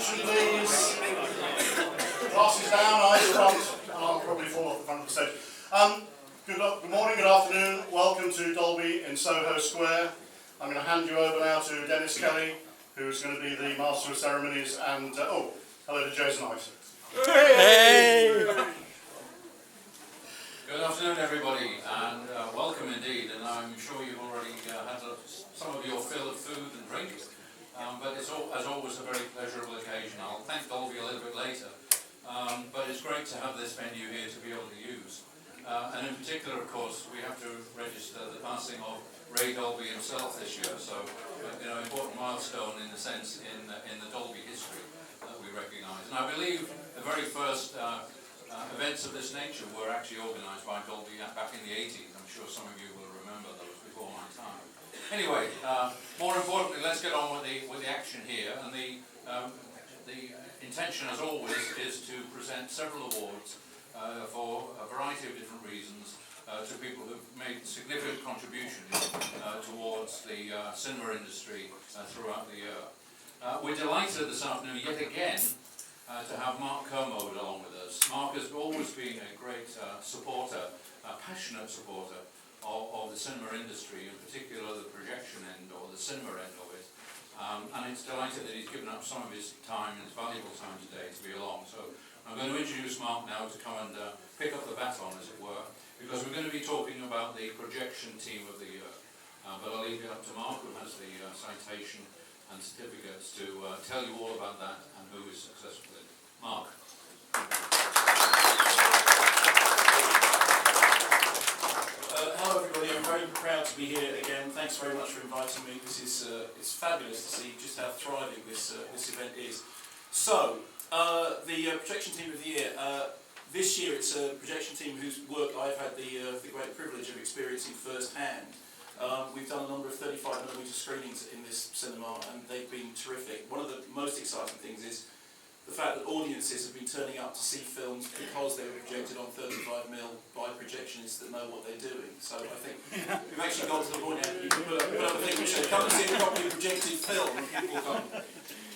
attention please. Glasses down, eyes front, and I'll probably fall off the front of the stage. Good morning, good afternoon, welcome to Dolby in Soho Square. I'm going to hand you over now to Dennis Kelly, who's going to be the Master of Ceremonies, and hello to Jason Ives. Hey! Good afternoon everybody, and welcome indeed, and I'm sure you've already had some of your fill of food and drink, but it's as always a very pleasurable occasion. I'll thank Dolby a little bit later, but it's great to have this venue here to be able to use. And in particular, of course, we have to register the passing of Ray Dolby himself this year, so important milestone in the sense in the Dolby history that we recognise. And I believe the very first events of this nature were actually organised by Dolby back in the 80s. I'm sure some of you will remember those before my time. Anyway, more importantly, let's get on with the action here. And the intention, as always, is to present several awards for a variety of different reasons to people who've made significant contributions towards the cinema industry throughout the year. We're delighted this afternoon yet again to have Mark Kermode along with us. Mark has always been a great supporter, a passionate supporter of the cinema industry, in particular the projection end or the cinema end of it. And it's delighted that he's given up some of his time, his valuable time today, to be along. So I'm going to introduce Mark now to come and pick up the baton, as it were, because we're going to be talking about the projection team of the year. But I'll leave it up to Mark, who has the citation and certificates, to tell you all about that and who is successful in it. Mark. Hello everybody, I'm very proud to be here again. Thanks very much for inviting me. This is it's fabulous to see just how thriving this event is. So, the projection team of the year. This year it's a projection team whose work I've had the great privilege of experiencing firsthand. We've done a number of 35mm screenings in this cinema and they've been terrific. One of the most exciting things is the fact that audiences have been turning up to see films because they were projected on 35mm by projectionists that know what they're doing. So I think we've actually got to the point now you can put up a thing which says, come and see a properly projected film, and people will come.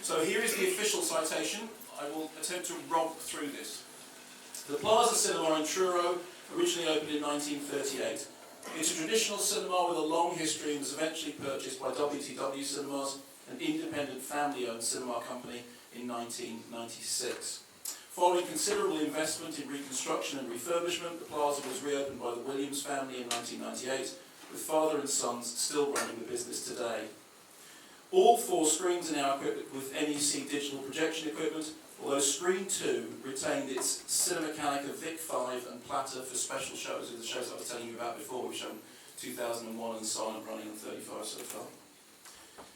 So here is the official citation. I will attempt to romp through this. The Plaza Cinema in Truro originally opened in 1938. It's a traditional cinema with a long history and was eventually purchased by WTW Cinemas, an independent family-owned cinema company, in 1996. Following considerable investment in reconstruction and refurbishment, the plaza was reopened by the Williams family in 1998, with father and sons still running the business today. All 4 screens are now equipped with NEC digital projection equipment, although Screen 2 retained its Cinemechanica VIC-5 and Platter for special shows, the shows I was telling you about before. We've shown 2001 and Silent Running on 35 so far.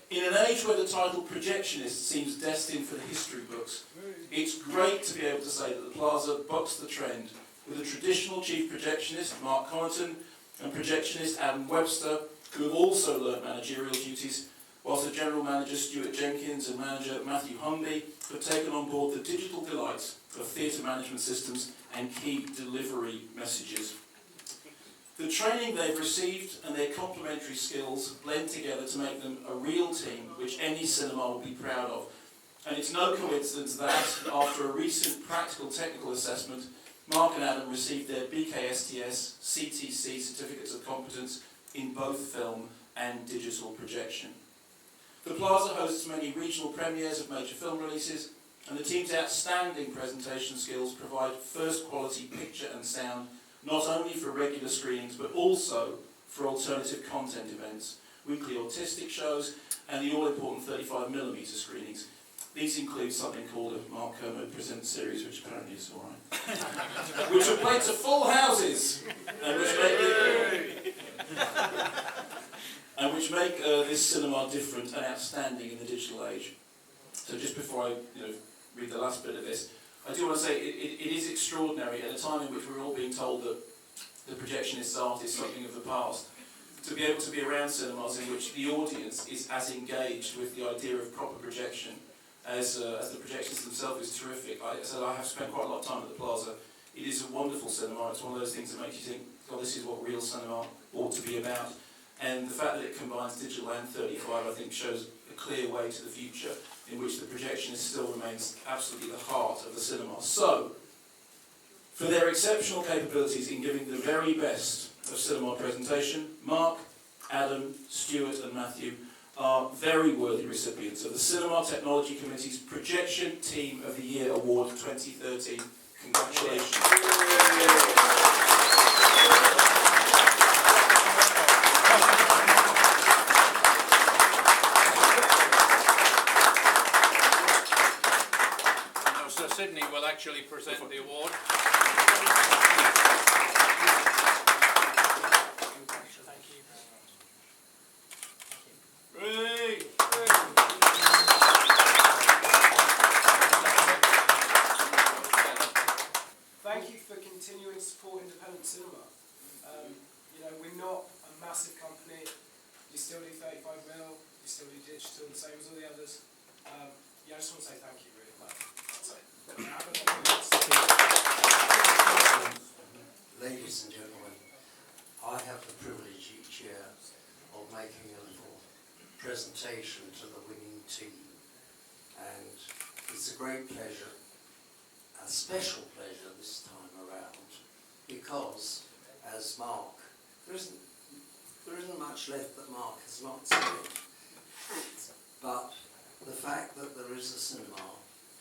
In an age where the title projectionist seems destined for the history books, it's great to be able to say that the Plaza bucks the trend with a traditional chief projectionist, Mark Connaughton, and projectionist Adam Webster, who have also learnt managerial duties, whilst the general manager Stuart Jenkins and manager Matthew Humby have taken on board the digital delights of theatre management systems and key delivery messages. The training they've received and their complementary skills blend together to make them a real team which any cinema will be proud of. And it's no coincidence that, after a recent practical technical assessment, Mark and Adam received their Bksts CTC certificates of competence in both film and digital projection. The Plaza hosts many regional premieres of major film releases, and the team's outstanding presentation skills provide first quality picture and sound not only for regular screenings but also for alternative content events, weekly autistic shows and the all-important 35mm screenings. These include something called a Mark Kermode Presents series, which apparently is alright, which are played to full houses and which make this cinema different and outstanding in the digital age. So just before I read the last bit of this, I do want to say it is extraordinary at a time in which we're all being told that the projectionist art is something of the past, to be able to be around cinemas in which the audience is as engaged with the idea of proper projection as the projectionists themselves is terrific. I have spent quite a lot of time at the Plaza. It is a wonderful cinema. It's one of those things that makes you think, God, this is what real cinema ought to be about. And the fact that it combines digital and 35, I think, shows a clear way to the future in which the projectionist still remains absolutely the heart of the cinema. So, for their exceptional capabilities in giving the very best of cinema presentation, Mark, Adam, Stuart and Matthew are very worthy recipients of the Cinema Technology Committee's Projection Team of the Year Award 2013. Congratulations. Now, Sir Sidney will actually present the award. Thank you for continuing to support independent cinema. You know, we're not a massive company. We still do 35 mil. We still do digital, the same as all the others. Yeah, I just want to say thank you, really. That's it. Ladies and gentlemen, I have the privilege each year of making a little presentation to the winning team, and it's a great pleasure, a special pleasure this time around, because as Mark, there isn't much left that Mark has not said, but the fact that there is a cinema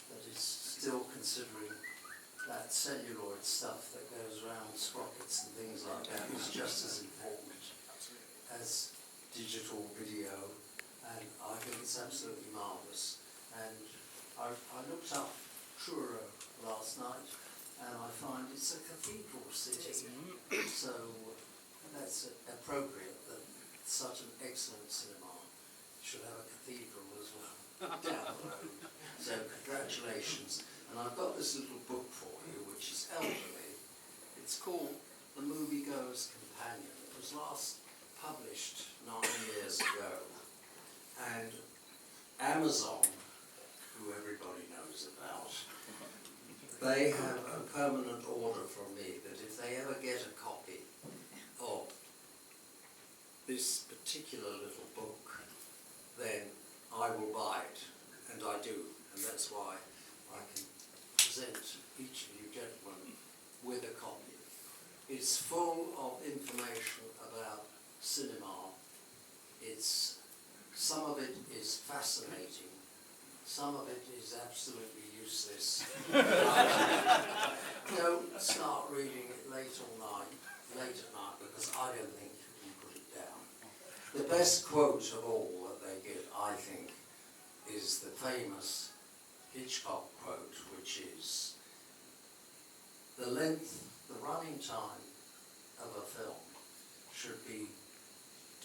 that is still considering that celluloid stuff that goes around sprockets and things like that is just as important as digital video, and I think it's absolutely marvellous. And I looked up Truro last night, and I find it's a cathedral city, so that's appropriate that such an excellent cinema should have a cathedral as well down the road. So congratulations. And I've got this little book for you, which is elderly. It's called The Moviegoer's Companion. It was last published 9 years ago. And Amazon, who everybody knows about, they have a permanent order from me that if they ever get a copy of this particular little book, then I will buy it. And I do. And that's why I can present each of you gentlemen with a copy. It's full of information about cinema. Some of it is fascinating, some of it is absolutely useless. Don't start reading it late at night, because I don't think you can put it down. The best quote of all that they give, I think, is the famous Hitchcock quote, which is, the running time of a film should be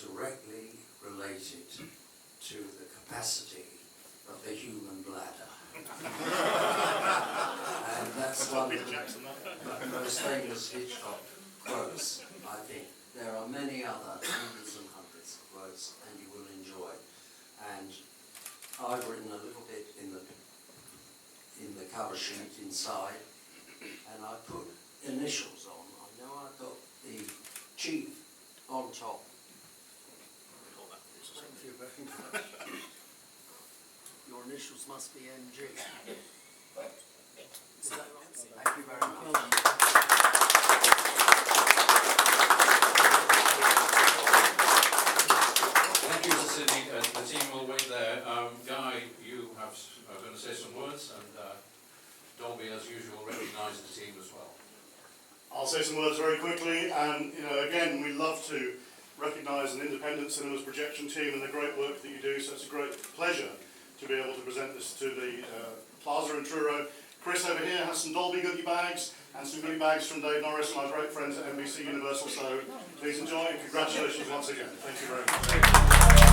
directly related to the capacity of the human bladder. And that's one of the most famous Hitchcock quotes, I think. There are many other hundreds and hundreds of quotes, and you will enjoy. And I've written a little bit in the cover sheet inside, and I put initials on. I know I've got the chief on top. Thank you very much. Your initials must be MG. Is that right? Thank you very much. Thank you, Mr. Sidney. The team will wait there. Guy, you are going to say some words, and Dolby, as usual, recognise the team as well. I'll say some words very quickly, and again, we love to recognise an independent cinemas projection team and the great work that you do, so it's a great pleasure to be able to present this to the Plaza in Truro. Chris over here has some Dolby goodie bags and some goodie bags from Dave Norris and our great friends at NBC Universal, so please enjoy and congratulations once again. Thank you very much.